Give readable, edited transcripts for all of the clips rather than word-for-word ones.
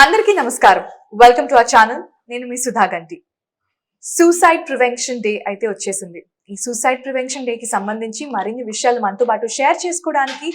అందరికీ నమస్కారం. Welcome to our channel. నేను మీ సుధా గంటి. సూసైడ్ ప్రివెన్షన్ డే అయితే వచ్చేసింది. ఈ సూసైడ్ ప్రివెన్షన్ డే కి సంబంధించి మరిన్ని విషయాలు మనతో పాటు షేర్ చేసుకోవడానికి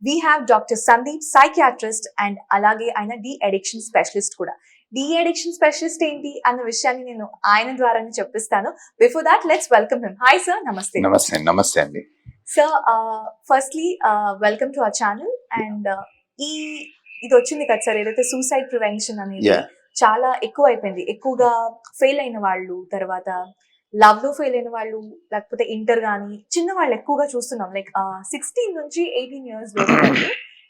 we have doctor Sandeep, psychiatrist, and అలాగే ఆయన డీ-అడిక్షన్ స్పెషలిస్ట్ కూడా. డీ-అడిక్షన్ స్పెషలిస్ట్ ఏంటి అన్న విషయాన్ని నేను ఆయన ద్వారానే చెప్పిస్తాను. Before that let's welcome him. Hi sir, నమస్తే. నమస్తే అండి. Sir, firstly welcome to our channel. And ఇది వచ్చింది కదా సార్, ఏదైతే సూసైడ్ ప్రివెన్షన్ అనేది చాలా ఎక్కువ అయిపోయింది. ఎక్కువగా ఫెయిల్ అయిన వాళ్ళు, తర్వాత లవ్ లో ఫెయిల్ అయిన వాళ్ళు, లేకపోతే ఇంటర్ గానీ చిన్న వాళ్ళు ఎక్కువగా చూస్తున్నాం. లైక్ 16 నుంచి 18 years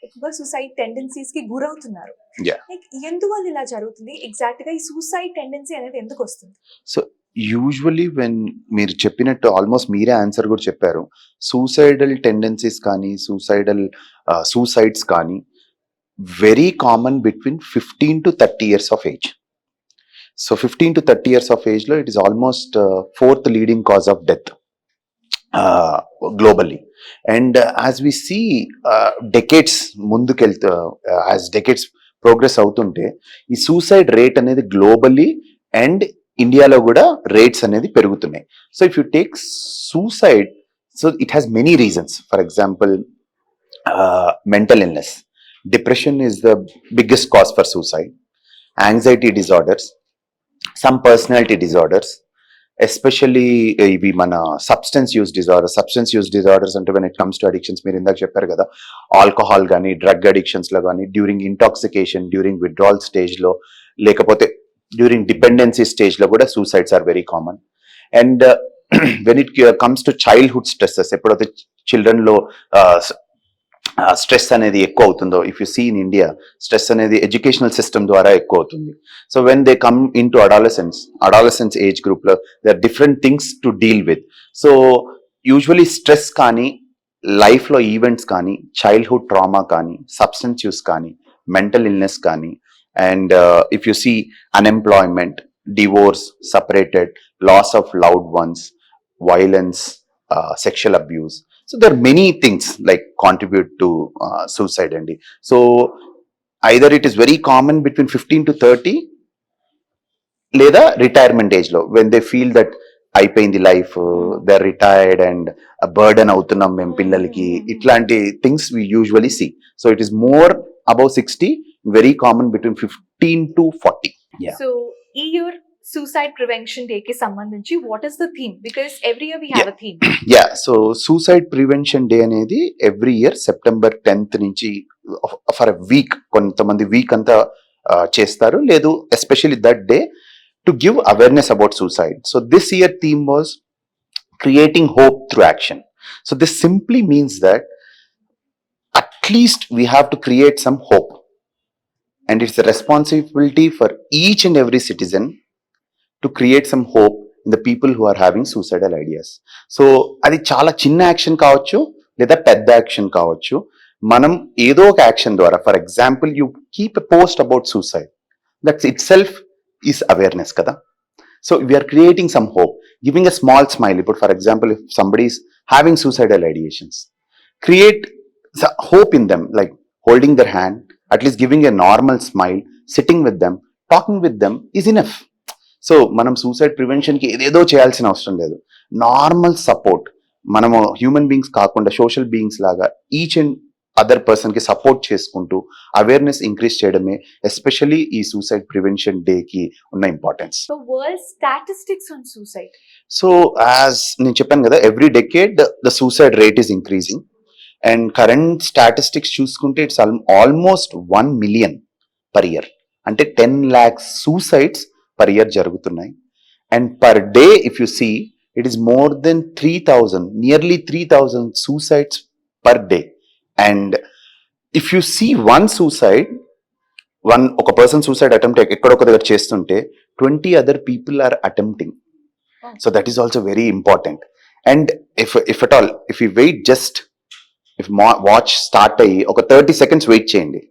ఎక్కువగా సూసైడ్ టెండెన్సీస్ కి గురవుతున్నారు. లైక్ ఎందువల్ల ఇలా జరుగుతుంది? ఎగ్జాక్ట్ గా ఈ సూసైడ్ టెండెన్సీ అనేది ఎందుకు వస్తుంది? సో యూజువల్లీ వెన్ మీరు చెప్పినట్టు ఆల్మోస్ట్ మీరే ఆన్సర్ కూడా చెప్పారు. సూసైడల్ టెండెన్సీస్ కానీ సూసైడ్స్ కానీ very common between 15 to 30 years of age. So 15 to 30 years of age lo it is almost fourth leading cause of death globally. And as we see decades mundukelta as decades progress avutunte ee suicide rate anedi globally and India lo kuda rates anedi perugutunnai. So if you take suicide, so it has many reasons. For example, mental illness. Depression is the biggest cause for suicide. Anxiety disorders, some personality disorders, especially ivi mana substance use disorders ante when it comes to addictions meer indak chepparu kada, alcohol gani drug addictions lo gani, during intoxication, during withdrawal stage lo, lekapothe during dependency stage lo kuda suicides are very common. And when it comes to childhood stresses, eppudaithe children lo stress అనేది ఎక్కువ అవుతుందో, if you see in India stress అనేది educational system ద్వారా ఎక్కువ అవుతుంది. So when they come in to adolescence age group లో they are different things to deal with. So usually stress కానీ, life లో ఈవెంట్స్ కానీ, చైల్డ్హుడ్ ట్రామా కానీ, substance use కానీ, మెంటల్ ఇల్నెస్ కానీ, and if you see unemployment, divorce, separated, loss of loved ones, violence, sexual abuse. So there are many things like contribute to suicide. And so either it is very common between 15 to 30 leda retirement age lo, when they feel that అయిపోయింది life, they are retired and burden అవుతున్నాం మేము పిల్లలకి, ఇట్లాంటి things we usually see. So it is more above 60, very common between 15 to 40. So ఈ year suicide prevention day కి సంబంధించి what is the theme? Because every year we have a theme. So suicide prevention day అనేది every year September 10th నుంచి for a week, కొంతమంది week అంతా చేస్తారు, లేదు especially that day to give awareness about suicide. So this year theme was creating hope through action. So this simply means that at least we have to create some hope, and it's a responsibility for each and every citizen to create some hope in the people who are having suicidal ideas. So అది చాలా చిన్న action కావచ్చు లేదా పెద్ద action కావచ్చు. మనం ఏదో ఒక యాక్షన్ ద్వారా, for example you keep a post about suicide, that's it self is awareness కదా. So we are creating some hope, giving a small smile. ఇప్పుడు for example if somebody is having suicidal ideations, create hope in them, like holding their hand, at least giving a normal smile, sitting with them, talking with them is enough. So మనం suicide prevention కి ఏదేదో చేయాల్సిన అవసరం లేదు. Normal support, మనము human beings కాకుండా social beings లాగా each and other person కి సపోర్ట్ చేసుకుంటూ అవేర్నెస్ ఇంక్రీజ్ చేయడమే ఎస్పెషల్లీ ఈ సూసైడ్ ప్రివెన్షన్ డే కి ఉన్న importance. So world statistics on suicide. So as నేను చెప్పాను కదా, every decade the suicide rate is increasing. And current statistics చూసుకుంటే it's almost 1 million per year, అంటే 10 lakhs సూసైడ్స్ పర్ ఇయర్ జరుగుతున్నాయి. And per day if you see it is more than 3,000, nearly 3,000 suicides per day. And if you see ఒక person suicide attempt ఎక్కడొక దగ్గర చేస్తుంటే 20 other people are attempting. So that is also very important. And if at all, if you wait just, if watch start అయ్యి ఒక 30 seconds wait చేయండి,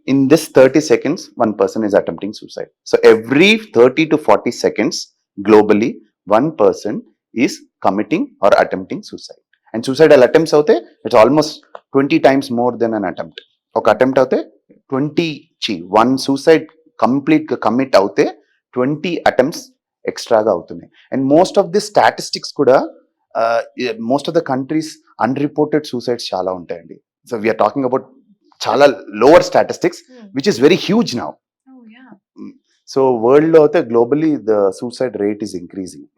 in this 30 seconds one person is attempting suicide. So every 30 to 40 seconds globally one person is committing or attempting suicide. And suicidal attempts aute it's almost 20 times more than an attempt. ఒక attempt అయితే 20 one suicide కంప్లీట్గా commit అవుతే 20 attempts ఎక్స్ట్రాగా అవుతున్నాయి. And most of the statistics కూడా most of the countries unreported suicides చాలా ఉంటాయండి. So we are talking about చాలా lower statistics which is very huge now. So world లో అయితే globally the suicide rate is increasing.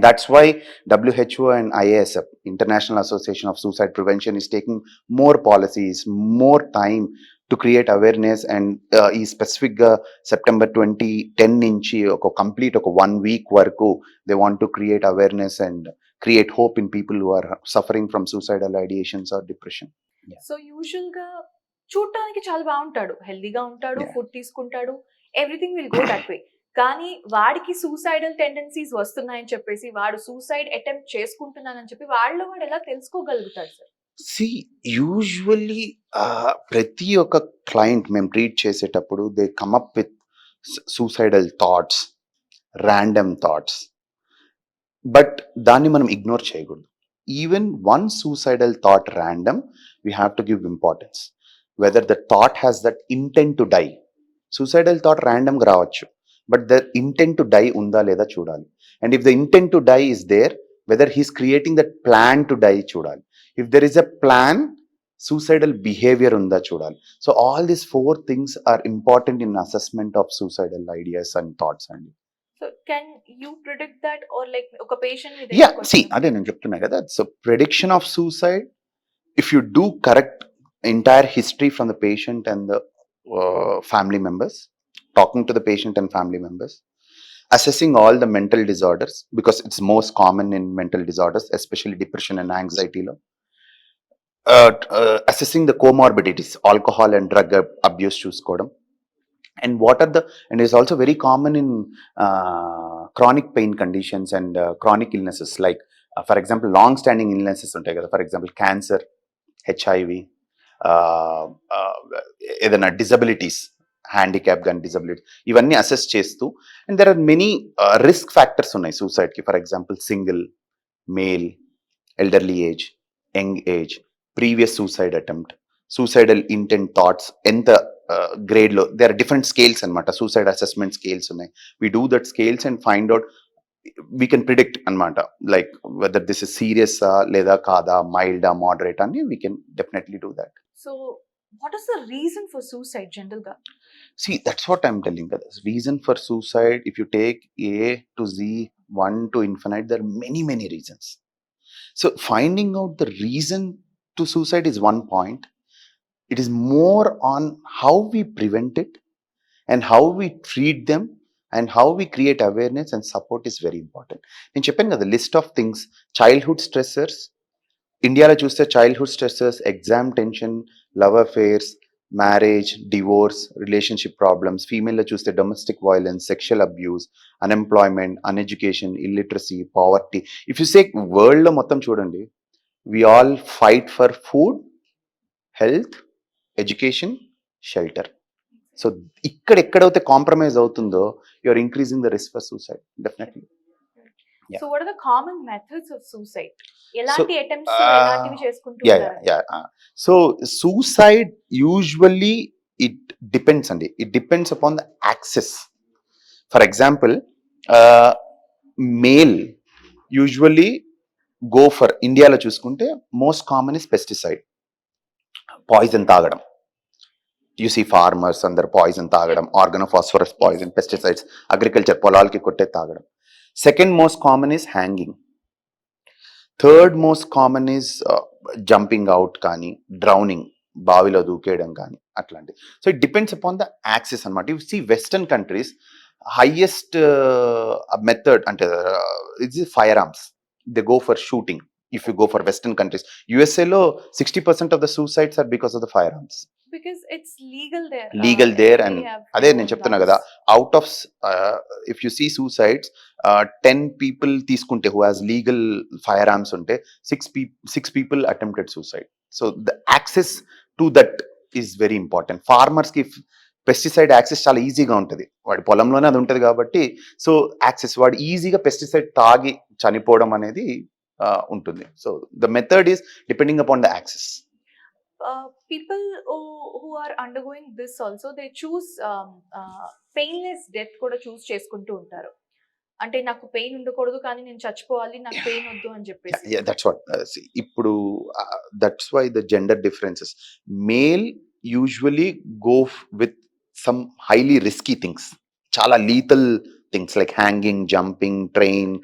That's why WHO and IASF, International Association of Suicide Prevention, is taking more policies, more time to create awareness. And ఈ specific September 2010 నుంచి ఒక complete ఒక 1 week వరకు they want to create awareness and create hope in people who are suffering from suicidal ideations or depression. So usual గా చూడటానికి చాలా బాగుంటాడు, హెల్దీగా ఉంటాడు, ఫుడ్ తీసుకుంటాడు, everything will go that way. కానీ వాడికి సూసైడల్ టెండెన్సీస్ వస్తున్నాయని చెప్పేసి వాడు సూసైడ్ అటెంప్ట్ చేసుకుంటున్నానని చెప్పి వాడు ఎలా తెలుసుకోగలుగుతాడు సార్? సి యూజువల్లీ ప్రతి ఒక్క క్లయింట్ మేము ట్రీట్ చేసేటప్పుడు they come up with suicidal thoughts, random thoughts, but దాన్ని మనం ఇగ్నోర్ చేయకూడదు. Even one suicidal thought random, we have to give importance whether the thought has that intent to die. Suicidal thought ర్యాండమ్గా రావచ్చు, but the intent to die ఉందా లేదా చూడాలి. And if the intent to die is there, whether he's creating that plan to die చూడాలి. If there is a plan, suicidal behaviour ఉందా చూడాలి. So all these 4 things are important in assessment of suicidal ideas and thoughts అండి. So can you predict that are like ఒక patient అదే నేను చెప్తున్నా కదా. So prediction of suicide, if you do correct entire history from the patient and the family members, talking to the patient and family members, assessing all the mental disorders because it's most common in mental disorders, especially depression and anxiety lo, assessing the comorbidities, alcohol and drug abuse chusukodam, and what are the, and is also very common in chronic pain conditions and chronic illnesses like for example long standing illnesses untai kada, for example cancer, HIV, ఏదైనా disabilities, handicap కానీ disability, ఇవన్నీ assess చేస్తూ, and there are many risk factors ఉన్నాయి సూసైడ్కి. For example single, male, elderly age, young age, previous suicide attempt, suicidal intent thoughts ఎంత గ్రేడ్లో, they are different scales అనమాట. Suicide assessment scales ఉన్నాయి. We do that scales and find out, we can predict anamata like whether this is serious leda kada, mild or moderate, and we can definitely do that. So what is the reason for suicide general ga? See, that's what I'm telling you. The reason for suicide, if you take A to Z, 1 to infinite, there are many reasons. So finding out the reason to suicide is one point. It is more on how we prevent it and how we treat them and how we create awareness and support is very important. నేను చెప్పాను కదా list of things. Childhood stressors, ఇండియాలో చూస్తే childhood stressors, exam tension, love affairs, marriage, divorce, relationship problems. ఫీమేల్లో చూస్తే domestic violence, sexual abuse, unemployment, uneducation, illiteracy, poverty. If you say వరల్డ్లో మొత్తం చూడండి, we all fight for food, health, education, shelter. So ఎక్కడైతే compromise అవుతుందో, you are increasing the risk for suicide definitely. So what are the common methods of suicide? ఎలాంటి attempts ఎలాంటివి చేసుకుంటున్నారు? So suicide usually it depends అండి. It depends upon the access. For example male usually go for, ఇండియాలో చూసుకుంటే most common is pesticide, poison తాగడం. You see farmers అందరు poison తాగడం, organophosphorus poison, pesticides, agriculture పొలాలకి కొట్టే తాగడం. Second most common is hanging. Third most common is jumping out కానీ, drowning, బావిలో దూకేయడం కానీ అట్లాంటి. So it depends upon the access అనమాట. You see western countries highest method అంటే it's firearms. They go for shooting. If you go for Western countries, USA lo 60% of the suicides are because of the firearms. Because it's legal there and ade nenu cheptuna kada, out of if you see suicides, 10 people తీసుకుంటే who has legal firearms unte 6 people attempted suicide. So the access to that is very important. Farmers ki pesticide access చాలా ఈజీగా ఉంటుంది, వాడి పొలంలోనే అది ఉంటుంది కాబట్టి. So access, వాడు ఈజీగా పెస్టిసైడ్ తాగి చనిపోవడం అనేది ఉంటుంది. So the method is depending upon the access. people who are undergoing this also, they choose painless death కూడా చూస్ చేసుకుంటూ ఉంటారు. అంటే నాకు పెయిన్ ఉండకూడదు కానీ నేను చచ్చిపోవాలి, నాకు పెయిన్ వద్దు అని చెప్పేసి. దట్స్ వాట్ ఇప్పుడు that's why the gender differences. Male usually go with some highly risky things, చాలా lethal things like hanging, jumping, train,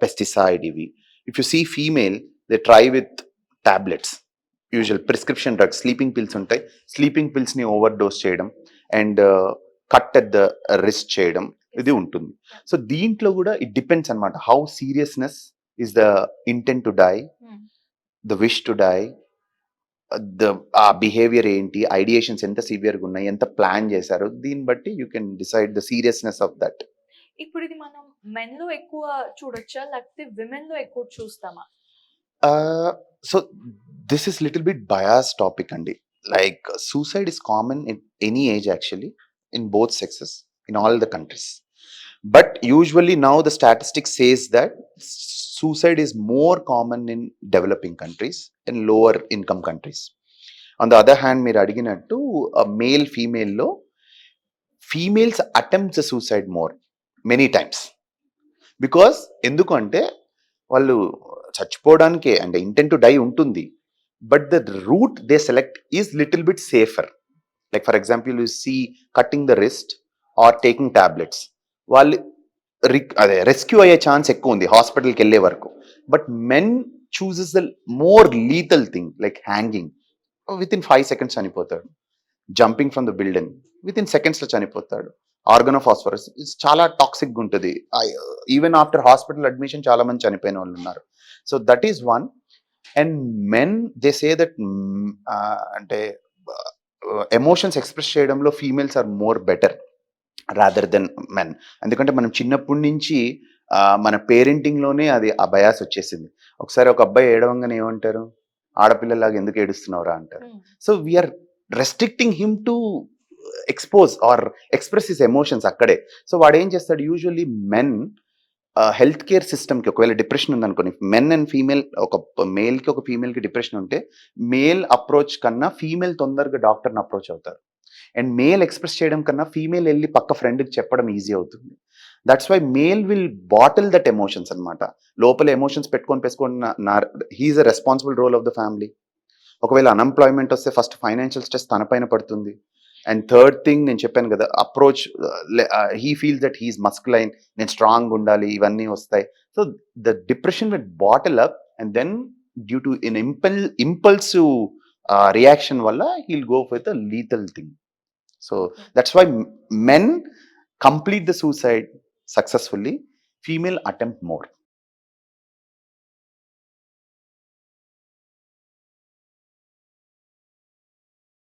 pesticide. ఇవి if you see female, they try with tablets, usual prescription drugs, sleeping pills ఉంటాయి, sleeping పిల్స్ని overdose చేయడం and cut at the wrist చేయడం, ఇది ఉంటుంది. So దీంట్లో కూడా ఇట్ డిపెండ్స్ అనమాట, how seriousness is the intent to die, the wish to die, ఆ బిహేవియర్ ఏంటి, ఐడియేషన్స్ ఎంత సివియర్గా ఉన్నాయి, ఎంత ప్లాన్ చేశారు, దీన్ని బట్టి you can decide the seriousness of that. ఇప్పుడు ఇది మనం మెన్ లో ఎక్కువ చూడొచ్చా లేకపోతే విమెన్ లో ఎక్కువ చూస్తామా? So this is little bit bias topic అండి. Like suicide is common in any age actually, in both sexes, in all the countries. But usually now the statistics says that suicide is more common in developing countries and lower income countries. On the other hand, meer adiginattu male female lo females attempt the suicide more many times, because enduku ante వాళ్ళు చచ్చిపోవడానికే అంటే intent to die ఉంటుంది, but the route they select is little bit safer. Like for example, you see cutting the wrist or taking tablets. వాళ్ళు అదే rescue అయ్యే chance ఎక్కువ ఉంది హాస్పిటల్కి వెళ్ళే వరకు. But men chooses the more lethal thing like hanging, with in 5 seconds చనిపోతాడు. Jumping from the building, with in సెకండ్స్లో చనిపోతాడు. ఆర్గన్ ఆఫ్ ఫాస్ఫరస్ చాలా టాక్సిక్గా ఉంటుంది. ఈవెన్ ఆఫ్టర్ హాస్పిటల్ అడ్మిషన్ చాలా మంది చనిపోయిన వాళ్ళు ఉన్నారు. So that is one. And men they say that అంటే ఎమోషన్స్ ఎక్స్ప్రెస్ చేయడంలో females are more better rather than men. ఎందుకంటే మనం చిన్నప్పటి నుంచి మన పేరెంటింగ్లోనే అది ఆ బయాస్ వచ్చేసింది. ఒకసారి ఒక అబ్బాయి ఏడవంగానే ఏమంటారు, ఆడపిల్లలాగా ఎందుకు ఏడుస్తున్నావురా అంటారు. So we're restricting him to expose or express his emotions అక్కడే. సో వాడు ఏం చేస్తాడు, యూజువల్లీ మెన్ హెల్త్ కేర్ సిస్టమ్కి ఒకవేళ డిప్రెషన్ ఉందనుకోని, మెన్ అండ్ ఫీమేల్, ఒక మేల్కి ఒక ఫీమేల్కి డిప్రెషన్ ఉంటే మేల్ అప్రోచ్ కన్నా ఫీమేల్ తొందరగా డాక్టర్ని అప్రోచ్ అవుతారు. అండ్ మేల్ ఎక్స్ప్రెస్ చేయడం కన్నా ఫీమేల్ వెళ్ళి పక్క ఫ్రెండ్కి చెప్పడం ఈజీ అవుతుంది. That's why male will bottle that emotions అనమాట. లోపల ఎమోషన్స్ పెట్టుకొని he's a responsible role of the family. ఒకవేళ అన్ఎంప్లాయ్మెంట్ వస్తే ఫస్ట్ ఫైనాన్షియల్ స్ట్రెస్ తన పైన పడుతుంది. అండ్ థర్డ్ థింగ్ నేను చెప్పాను కదా, approach, he feels that he's masculine, నేను స్ట్రాంగ్ ఉండాలి, ఇవన్నీ వస్తాయి. So the depression will bottle up and then due to in impulsive reaction వల్ల he'll go with a lethal thing. So that's why men complete the suicide successfully, female attempt more.